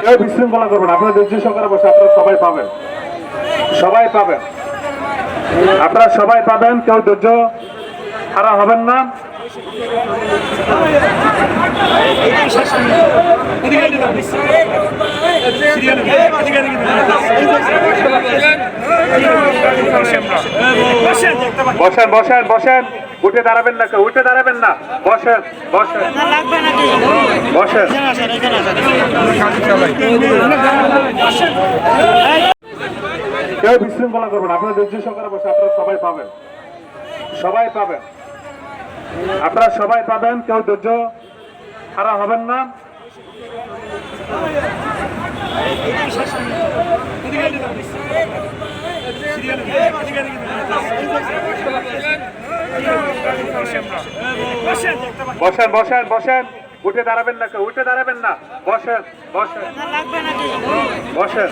কেউ বিশৃঙ্খলা করবেন, আপনারা ধৈর্য সহকারে বসে আপনারা সবাই পাবেন, সবাই পাবেন, আপনারা সবাই পাবেন, কেউ ধৈর্য হারা হবেন না। বসেন বসেন বসেন, উঠে দাঁড়াবেন না, কেউ উঠে দাঁড়াবেন না, বসেন বসেন বসেন। কেউ বিশৃঙ্খলা করবেন, আপনারা ধৈর্য সহকারে বসে আপনারা সবাই পাবেন, সবাই পাবেন, আপনারা সবাই পাবেন, কেউ ধৈর্য হারা হবেন না। বসেন বসেন বসেন, উঠে দাঁড়াবেন না, কেউ উঠে দাঁড়াবেন না, বসেন বসেন বসেন।